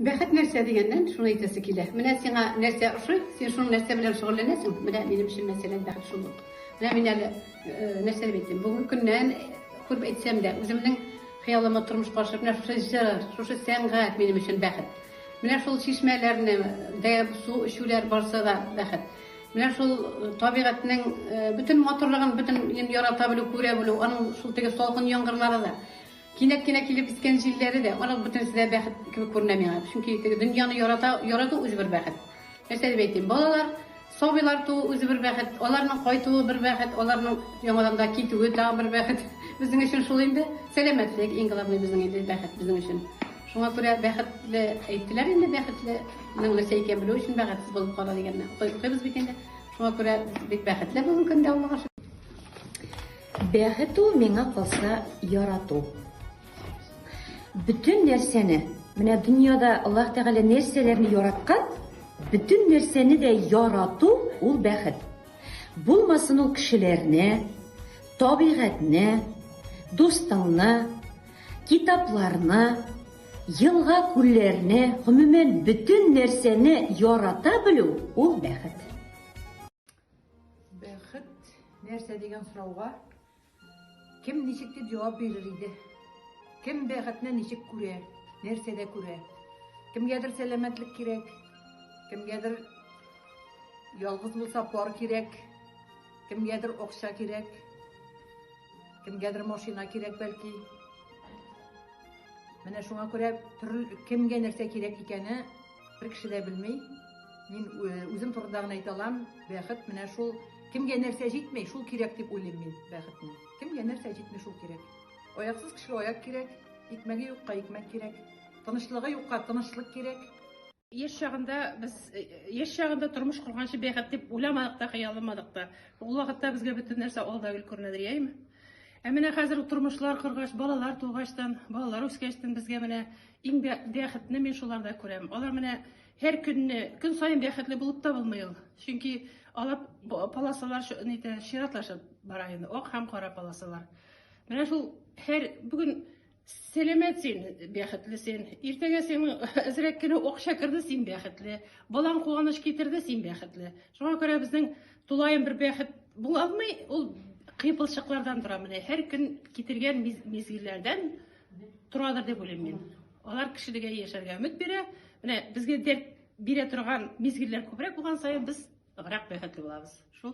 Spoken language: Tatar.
Бәхет нәрсә дигәннән шуны әйтәсе килә. Менә сиңа нәрсә ошый, син шул нәрсә белән шөгыльләнәсең. Менә минем өчен мәсәлән бәхет шул ук. Менә мин әле нәрсә дип әйтим, бүгенге көннән күреп әйтсәм дә, үземнең хыялыма тормышка ашырып, менә шушы җыр, шушы сәнгать минем өчен бәхет. Менә шул чишмәләрне, су эчүләр барса да бәхет. Менә шул табигатьнең бөтен матурлыгын, бөтен ярата белү, күрә белү, аның шул теге салкын яңгырлары да, кинәт кенә килеп искән җилләре дә, аның бөтенесе дә бәхет кебек күренә миңа. Чөнки теге дөньяны ярату үзе бер бәхет. Нәрсә дип әйтим, балалар, сабыйлар туу үзе бер бәхет, аларның кайтуы бер бәхет, аларның яңадан да китүе да бер бәхет. Безнең өчен шул инде сәламәтлек, иң главный безнең инде бәхет безнең өчен. Шуңа күрә бәхетле әйттеләр инде, бәхетле нәрсә икән белү өчен бәхетсез булып кала дигәнне. Укыйбыз бит инде. Шуңа күрә бик бәхетле бүгенге көндә Аллага шөкер. Бәхет ул миңа калса ярату. Bütün нәрсәне, менә дөньяда Аллаһ Тәгалә нәрсәләрне яраткан, bütün нәрсәне дә ярату ул бәхет. Булмасын ул кешеләрне, табигатьне, дустыңны, китапларны, елга күлләрне, гомумән bütün нәрсәне ярата белү ул бәхет. Бәхет нәрсә дигән сорауга кем ничек дип җавап бирер иде? Кем бәхетне ничек күрә, нәрсәдә күрә? Кемгәдер сәламәтлек кирәк, кемгәдер ялгыз булса пар кирәк, кемгәдер акча кирәк, кемгәдер машина кирәк бәлки. Менә шуңа күрә кемгә нәрсә кирәк икәне бер кеше дә белми. Мин үзем турында гына әйтә алам, бәхет менә шул кемгә нәрсә җитмәй, шул кирәк дип уйлыйм мин бәхетне. Кемгә нәрсә җитмәй, шул кирәк. Аяксыз кешегә аяк кирәк, икмәге юкка икмәк кирәк, тынычлыгы юкка тынычлык кирәк. Яшь чагында тормыш курганчы бәхет дип уйламадык та, хыялламадык та. Ул вакытта безгә бөтен нәрсә алда гел күренәдер, яйме? Менә хәзер тормышлар кыргач, балалар тугачтан, балалар үскәчтән безгә менә иң бәхетне мин шуларда күрәм. Алар менә һәр көн саен бәхетле булып та булмый ул. Чөнки алар полосалар чиратлашып бара инде, ак һәм кара полосалар. Менә шул бүген сәламәт син, бәхетле син. Иртәгә син әзрәк кенә акча керде, син бәхетле. Балаң куаныч китерде, син бәхетле. Шуңа күрә безнең тулаем бер бәхет була алмый, ул кыйпылчыклардан тора менә. Һәр көн китергән мизгилләрдән торадыр дип уйлыйм мин. Алар кешелегә яшәргә өмет бирә. Менә безгә дәрт бирә торган мизгилләр күбрәк булган саен без гырак бәхетле булабыз. Шул